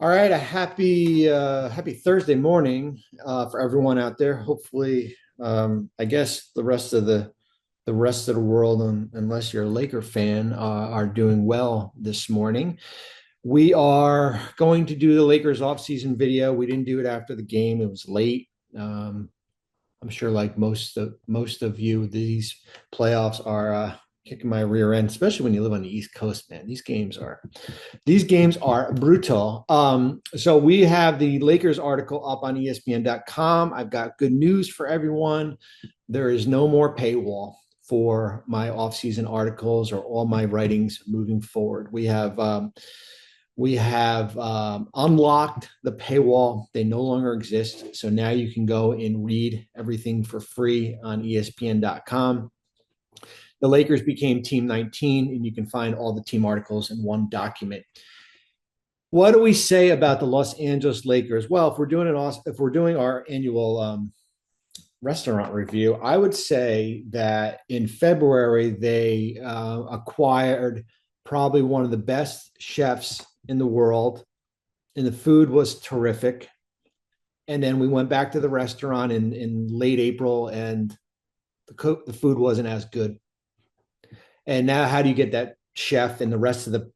All right, a happy Thursday morning for everyone out there. Hopefully, I guess the rest of the world, unless you're a Laker fan, are doing well this morning. We are going to do the Lakers offseason video. We didn't do it after the game; it was late. Um, I'm sure, like most of you, these playoffs are kicking my rear end, especially when you live on the East Coast, man. These games are brutal. So we have the Lakers article up on ESPN.com. I've got good news for everyone. There is no more paywall for my off-season articles or all my writings moving forward. We have unlocked the paywall. They no longer exist. So now you can go and read everything for free on ESPN.com. The Lakers became Team 19, and you can find all the team articles in one document. What do we say about the Los Angeles Lakers? Well, if we're doing our annual restaurant review, I would say that in February they acquired probably one of the best chefs in the world, and the food was terrific. And then we went back to the restaurant in late April, and the food wasn't as good. And now, how do you get that chef and the rest of the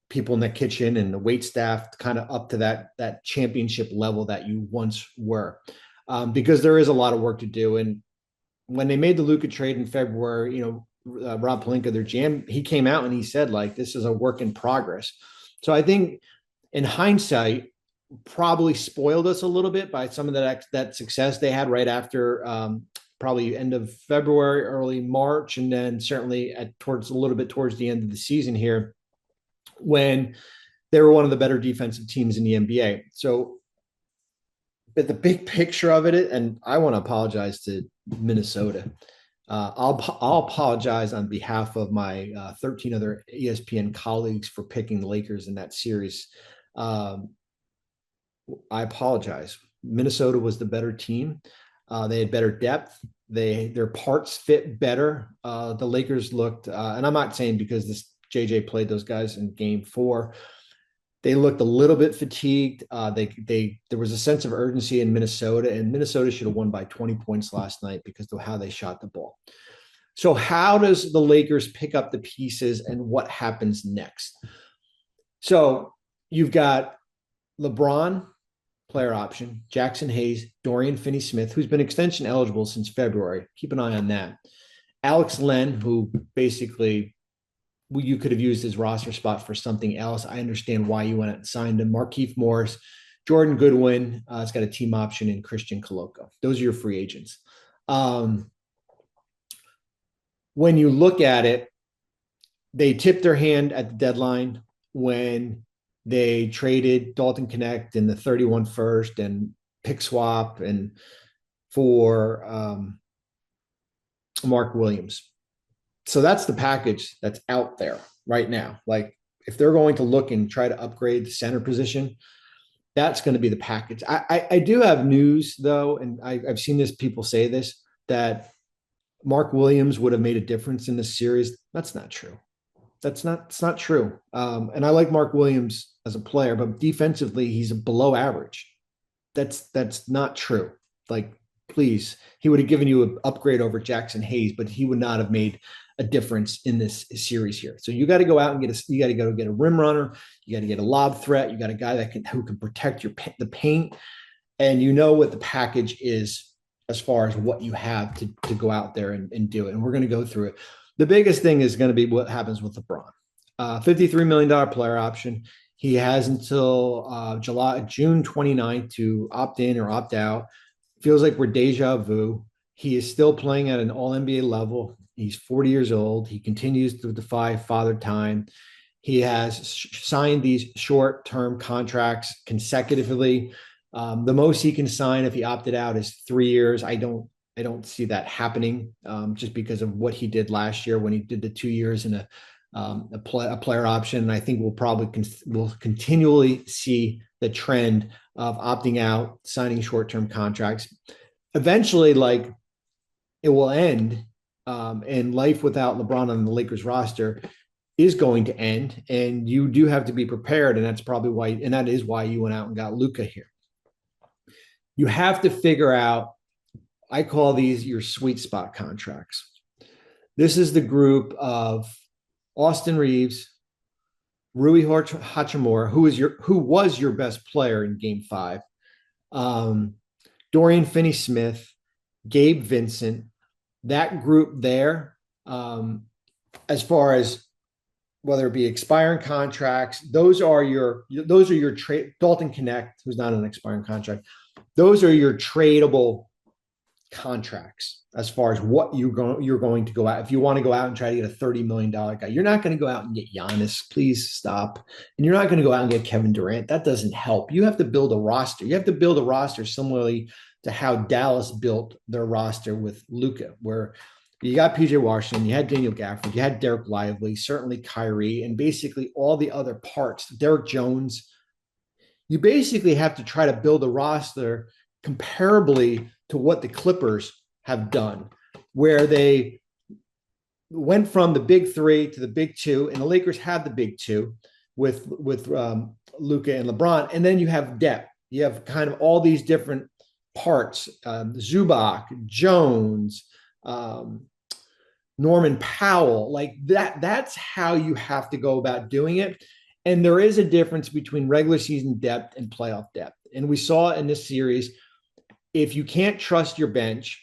people in the kitchen and the wait staff kind of up to that championship level that you once were? Because there is a lot of work to do. And when they made the Luka trade in February, Rob Pelinka, their GM, he came out and he said, like, this is a work in progress. So I think in hindsight, probably spoiled us a little bit by some of that success they had right after probably end of February, early March, and then certainly towards the end of the season here, when they were one of the better defensive teams in the NBA. So, but the big picture of it, and I want to apologize to Minnesota. I'll apologize on behalf of my 13 other ESPN colleagues for picking the Lakers in that series. I apologize. Minnesota was the better team. They had better depth. Their parts fit better. The Lakers looked, and I'm not saying because this JJ played those guys in Game 4. They looked a little bit fatigued. There was a sense of urgency in Minnesota, and Minnesota should have won by 20 points last night because of how they shot the ball. So how does the Lakers pick up the pieces, and what happens next? So you've got LeBron, player option, Jackson Hayes, Dorian Finney-Smith, who's been extension eligible since February. Keep an eye on that. Alex Len, who basically you could have used his roster spot for something else. I understand why you went out and signed him. Markieff Morris, Jordan Goodwin, it's got a team option, in Christian Coloco. Those are your free agents. When you look at it, they tipped their hand at the deadline when they traded Dalton Connect in the 31 first and pick swap and for Mark Williams. So that's the package that's out there right now. Like, if they're going to look and try to upgrade the center position, that's going to be the package. I do have news, though, and I've seen people say this, that Mark Williams would have made a difference in this series. That's not true. It's not true. And I like Mark Williams as a player, but defensively, he's below average. That's not true. Like, please, he would have given you an upgrade over Jackson Hayes, but he would not have made a difference in this series here. So you got to go out and you got to go get a rim runner. You got to get a lob threat. You got a guy who can protect the paint. And you know what the package is as far as what you have to go out there and do it. And we're going to go through it. The biggest thing is going to be what happens with LeBron. $53 million player option. He has until June 29th to opt in or opt out. Feels like we're deja vu. He is still playing at an all-NBA level. He's 40 years old. He continues to defy father time. He has signed these short-term contracts consecutively. The most he can sign if he opted out is 3 years. I don't see that happening just because of what he did last year when he did the 2 years in a player option. And I think we'll continually see the trend of opting out, signing short-term contracts. Eventually, like, it will end, and life without LeBron on the Lakers roster is going to end, and you do have to be prepared. And that's probably why, and that is why you went out and got Luka here. You have to figure out, I call these your sweet spot contracts. This is the group of Austin Reaves, Rui Hachimura, who was your best player in Game 5, Dorian Finney-Smith, Gabe Vincent, that group there, as far as whether it be expiring contracts, those are your trade. Dalton Connect, who's not an expiring contract, those are your tradable contracts as far as what you're going to go out. If you want to go out and try to get a $30 million guy, you're not going to go out and get Giannis. Please stop. And you're not going to go out and get Kevin Durant. That doesn't help. You have to build a roster. You have to build a roster similarly to how Dallas built their roster with Luka, where you got PJ Washington, you had Daniel Gafford, you had Derek Lively, certainly Kyrie, and basically all the other parts, Derek Jones. You basically have to try to build a roster comparably to what the Clippers have done, where they went from the big three to the big two, and the Lakers had the big two with Luka and LeBron, and then you have depth. You have kind of all these different parts, Zubac, Jones, Norman Powell, like that. That's how you have to go about doing it. And there is a difference between regular season depth and playoff depth. And we saw in this series, if you can't trust your bench,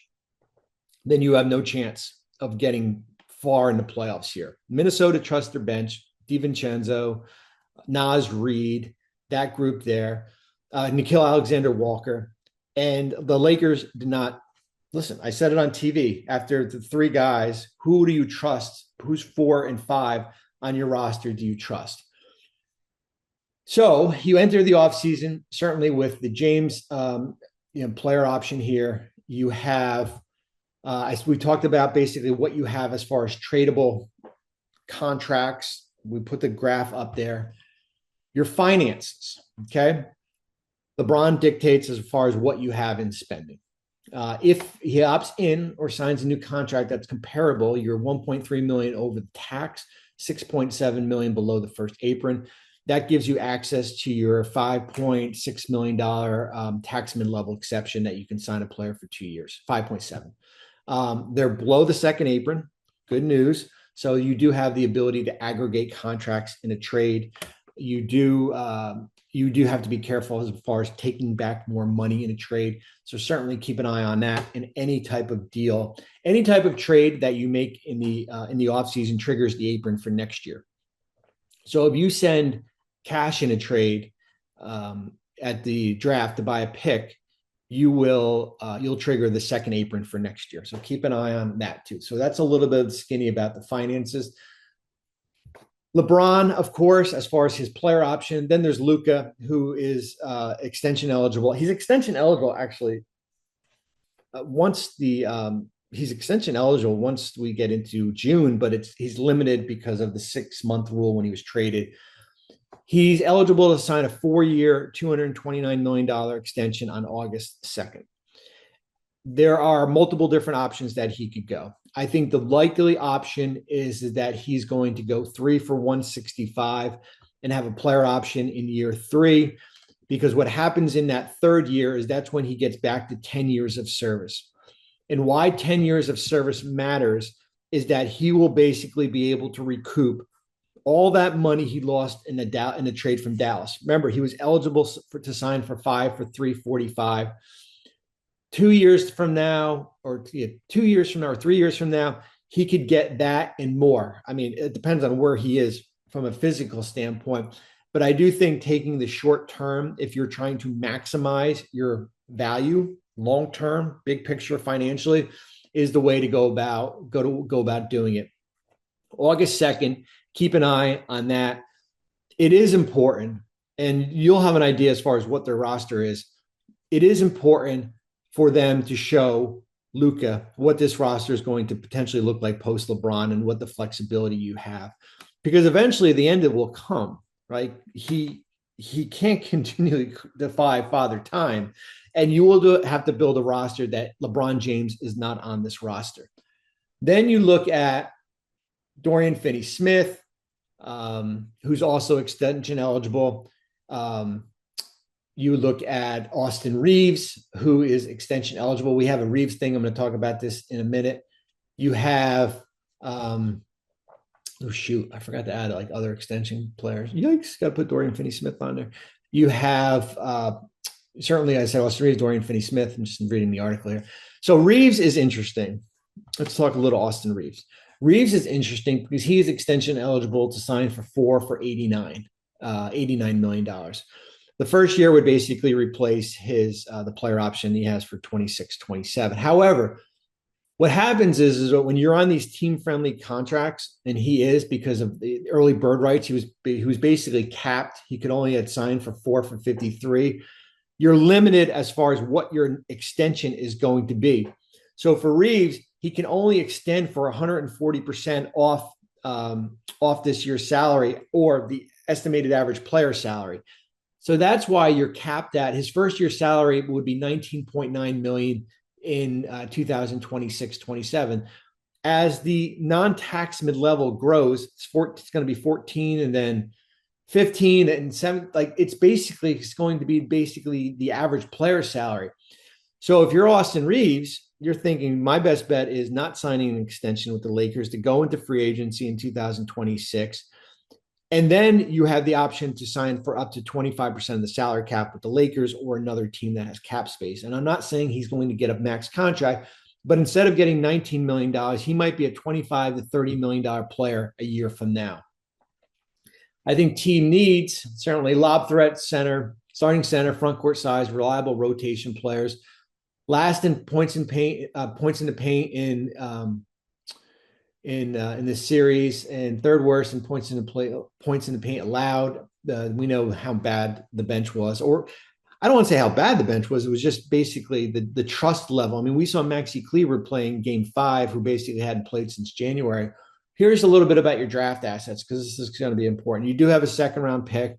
then you have no chance of getting far in the playoffs here. Minnesota trusts their bench, DiVincenzo, Naz Reid, that group there, Nickeil Alexander-Walker. And the Lakers did not. Listen, I said it on TV. After the three guys, who do you trust? Who's 4 and 5 on your roster do you trust? So you enter the offseason, certainly with the James player option here. You have, as we talked about, basically what you have as far as tradable contracts. We put the graph up there. Your finances, okay? LeBron dictates as far as what you have in spending. If he opts in or signs a new contract that's comparable, you're 1.3 million over the tax, 6.7 million below the first apron. That gives you access to your $5.6 million taxman level exception that you can sign a player for 2 years, 5.7. They're below the second apron. Good news. So you do have the ability to aggregate contracts in a trade. You do have to be careful as far as taking back more money in a trade. So certainly keep an eye on that. And any type of deal, any type of trade that you make in the offseason triggers the apron for next year. So if you send cash in a trade at the draft to buy a pick, you'll trigger the second apron for next year. So keep an eye on that too. So that's a little bit skinny about the finances. LeBron, of course, as far as his player option. Then there's Luka, who is extension eligible. He's extension eligible actually he's extension eligible once we get into June, but he's limited because of the 6-month rule when he was traded. He's eligible to sign a 4-year, $229 million extension on August 2nd. There are multiple different options that he could go. I think the likely option is that he's going to go 3 for 165 and have a player option in year 3, because what happens in that third year is that's when he gets back to 10 years of service. And why 10 years of service matters is that he will basically be able to recoup all that money he lost in the trade from Dallas. Remember, he was eligible to sign for 5 for 345. 2 years from now, or 2 years from now, or 3 years from now, he could get that and more. I mean, it depends on where he is from a physical standpoint. But I do think taking the short term, if you're trying to maximize your value long term, big picture financially, is the way to go about doing it. August 2nd, keep an eye on that. It is important, and you'll have an idea as far as what their roster is. It is important for them to show Luka what this roster is going to potentially look like post LeBron and what the flexibility you have, because eventually the end of it will come, right? He can't continually defy Father Time, and you will have to build a roster that LeBron James is not on this roster. Then you look at Dorian Finney-Smith, who's also extension eligible. You look at Austin Reaves, who is extension eligible. We have a Reaves thing. I'm going to talk about this in a minute. You have, oh shoot, I forgot to add like other extension players. Yikes, got to put Dorian Finney-Smith on there. You have, certainly, I said Austin Reaves, Dorian Finney-Smith. I'm just reading the article here. So Reaves is interesting. Let's talk a little Austin Reaves. Reaves is interesting because he is extension eligible to sign for $89 million. The first year would basically replace his the player option he has for 26, 27. However, what happens is that when you're on these team-friendly contracts, and he is because of the early bird rights, he was basically capped. He could only had signed for 4 for 53. You're limited as far as what your extension is going to be. So for Reaves, he can only extend for 140% off this year's salary or the estimated average player salary. So that's why you're capped at his first year salary would be $19.9 million in 2026-27. As the non-tax mid-level grows, it's going to be 14 and then 15 and 7. Like it's going to be basically the average player salary. So if you're Austin Reaves, you're thinking my best bet is not signing an extension with the Lakers to go into free agency in 2026. And then you have the option to sign for up to 25% of the salary cap with the Lakers or another team that has cap space. And I'm not saying he's going to get a max contract, but instead of getting $19 million, he might be a $25 to $30 million player a year from now. I think team needs certainly lob threat center, starting center, front court size, reliable rotation players, last in points in the paint in this series, and third worst in points in the paint allowed. We know how bad the bench was, or I don't want to say how bad the bench was. It was just basically the trust level. I mean, we saw Maxi Kleber playing Game 5, who basically hadn't played since January. Here's a little bit about your draft assets because this is going to be important. You do have a second-round pick.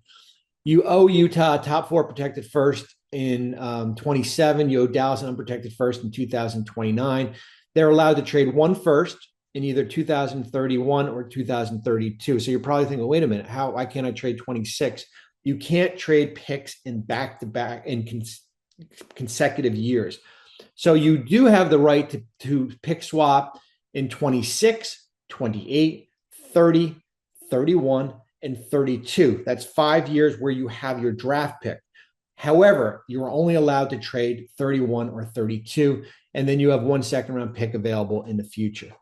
You owe Utah a top 4 protected first in 27. You owe Dallas an unprotected first in 2029. They're allowed to trade 1 first in either 2031 or 2032. So you're probably thinking, wait a minute, why can't I trade 26? You can't trade picks in back-to-back in consecutive years. So you do have the right to pick swap in 26, 28, 30, 31, and 32. That's 5 years where you have your draft pick. However, you're only allowed to trade 31 or 32, and then you have 1 second-round pick available in the future.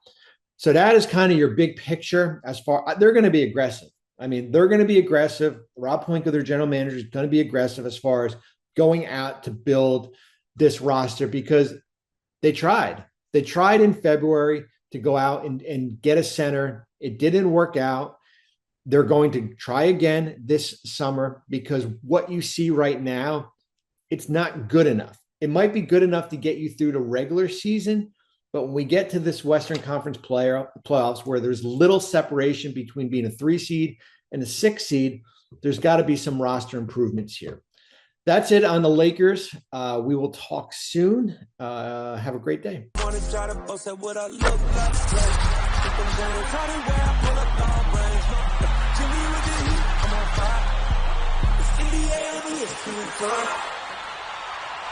So that is kind of your big picture. They're going to be aggressive. I mean, they're going to be aggressive. Rob Pelinka, their general manager, is going to be aggressive as far as going out to build this roster because they tried. They tried in February to go out and get a center. It didn't work out. They're going to try again this summer because what you see right now, it's not good enough. It might be good enough to get you through the regular season, but when we get to this Western Conference playoffs where there's little separation between being a 3 seed and a 6 seed, there's got to be some roster improvements here. That's it on the Lakers. We will talk soon. Have a great day. NBA